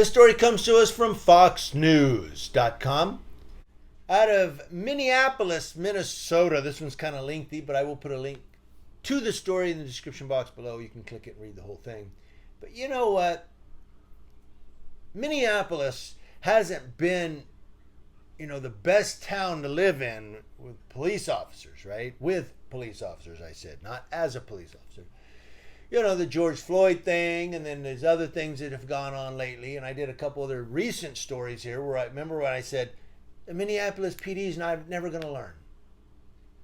This story comes to us from foxnews.com. Out of Minneapolis, Minnesota. This one's kind of lengthy, but I will put a link to the story in the description box below. You can click it and read the whole thing. But you know what? Minneapolis hasn't been, the best town to live in with police officers, right? With police officers, I said, not as a police officer. The George Floyd thing, and then there's other things that have gone on lately. And I did a couple other recent stories here where I remember when I said, the Minneapolis PD is never going to learn.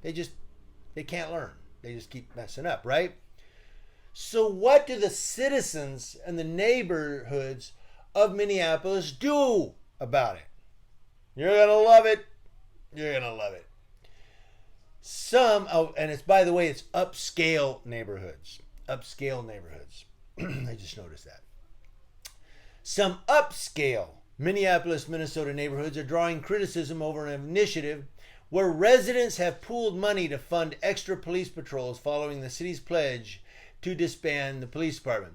They can't learn. They just keep messing up, right? So what do the citizens and the neighborhoods of Minneapolis do about it? You're going to love it. You're going to love it. And it's, by the way, it's upscale neighborhoods. Upscale neighborhoods. I just noticed that. Some upscale Minneapolis, Minnesota neighborhoods are drawing criticism over an initiative where residents have pooled money to fund extra police patrols following the city's pledge to disband the police department.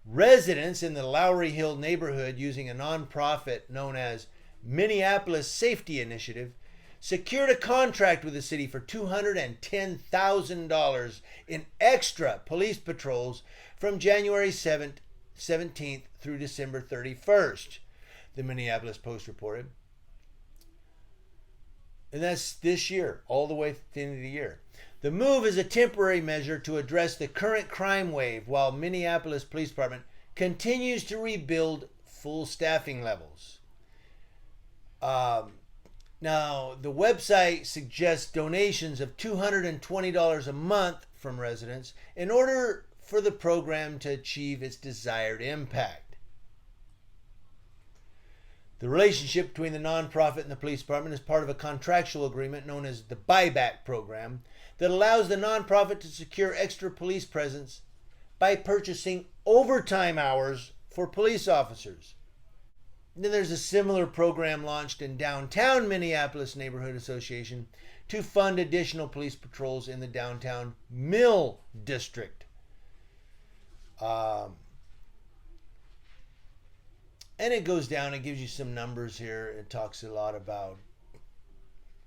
Residents in the Lowry Hill neighborhood, using a nonprofit known as Minneapolis Safety Initiative, secured a contract with the city for $210,000 in extra police patrols from January 17th through December 31st, the Minneapolis Post reported. And that's this year, all the way to the end of the year. The move is a temporary measure to address the current crime wave while Minneapolis Police Department continues to rebuild full staffing levels. Now, the website suggests donations of $220 a month from residents in order for the program to achieve its desired impact. The relationship between the nonprofit and the police department is part of a contractual agreement known as the buyback program that allows the nonprofit to secure extra police presence by purchasing overtime hours for police officers. Then there's a similar program launched in downtown Minneapolis Neighborhood Association to fund additional police patrols in the downtown Mill District. And it goes down, it gives you some numbers here. It talks a lot about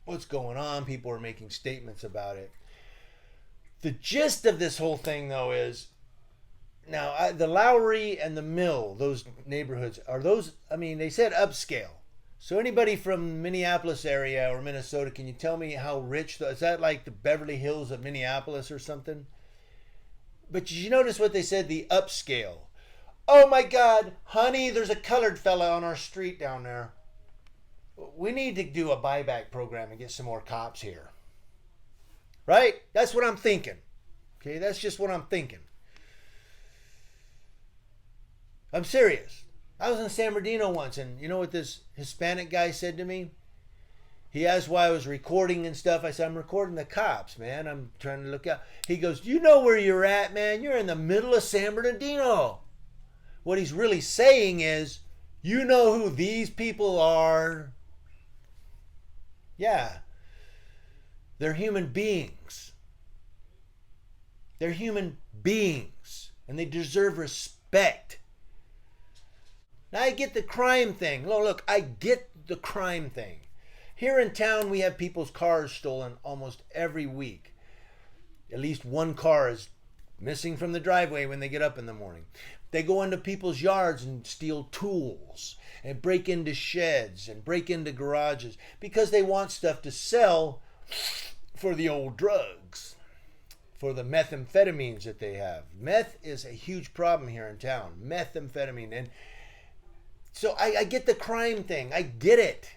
what's going on. People are making statements about it. The gist of this whole thing, though, is now the Lowry and the Mill, those neighborhoods, they said upscale. So anybody from Minneapolis area or Minnesota, can you tell me how rich, is that like the Beverly Hills of Minneapolis or something? But did you notice what they said, the upscale? Oh my God, honey, there's a colored fella on our street down there. We need to do a buyback program and get some more cops here. Right? That's what I'm thinking. Okay, that's just what I'm thinking. I'm serious. I was in San Bernardino once, and you know what this Hispanic guy said to me? He asked why I was recording and stuff. I said, I'm recording the cops, man. I'm trying to look out. He goes, you know where you're at, man? You're in the middle of San Bernardino. What he's really saying is, you know who these people are? Yeah. They're human beings. They're human beings. And they deserve respect. Now, I get the crime thing. Look, I get the crime thing. Here in town, we have people's cars stolen almost every week. At least one car is missing from the driveway when they get up in the morning. They go into people's yards and steal tools and break into sheds and break into garages because they want stuff to sell for the old drugs, for the methamphetamines that they have. Meth is a huge problem here in town. Methamphetamine. And so I get the crime thing. I get it.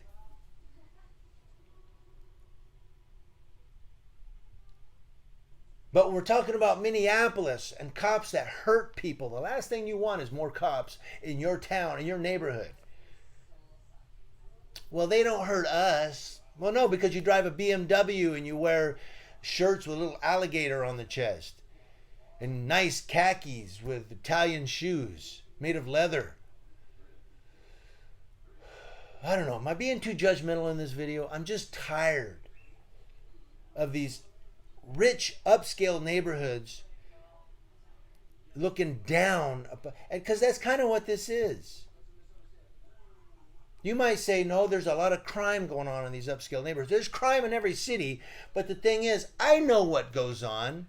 But we're talking about Minneapolis and cops that hurt people. The last thing you want is more cops in your town, in your neighborhood. Well, they don't hurt us. Well, no, because you drive a BMW and you wear shirts with a little alligator on the chest and nice khakis with Italian shoes made of leather. I don't know. Am I being too judgmental in this video? I'm just tired of these rich upscale neighborhoods looking down, because that's kind of what this is. You might say, no, there's a lot of crime going on in these upscale neighborhoods. There's crime in every city, but the thing is, I know what goes on.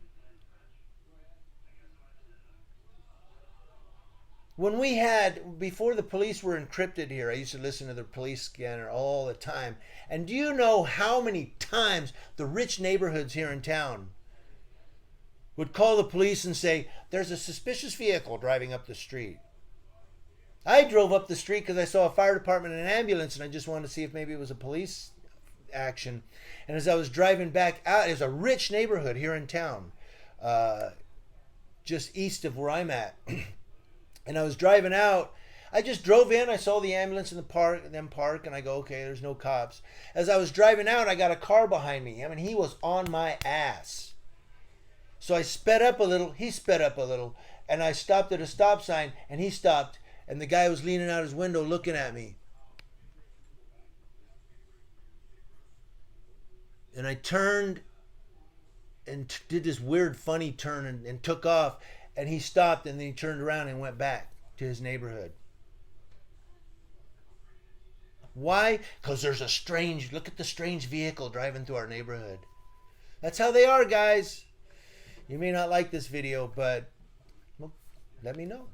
When we had, before the police were encrypted here, I used to listen to the police scanner all the time. And do you know how many times the rich neighborhoods here in town would call the police and say, there's a suspicious vehicle driving up the street? I drove up the street because I saw a fire department and an ambulance, and I just wanted to see if maybe it was a police action. And as I was driving back out, it was a rich neighborhood here in town, just east of where I'm at. And I was driving out. I just drove in. I saw the ambulance in the park, and I go, okay, there's no cops. As I was driving out, I got a car behind me. I mean, he was on my ass. So I sped up a little. He sped up a little, and I stopped at a stop sign, and he stopped. And the guy was leaning out his window looking at me. And I turned and did this weird funny turn and took off. And he stopped, and then he turned around and went back to his neighborhood. Why? Because there's a strange, look at the strange vehicle driving through our neighborhood. That's how they are, guys. You may not like this video, but well, let me know.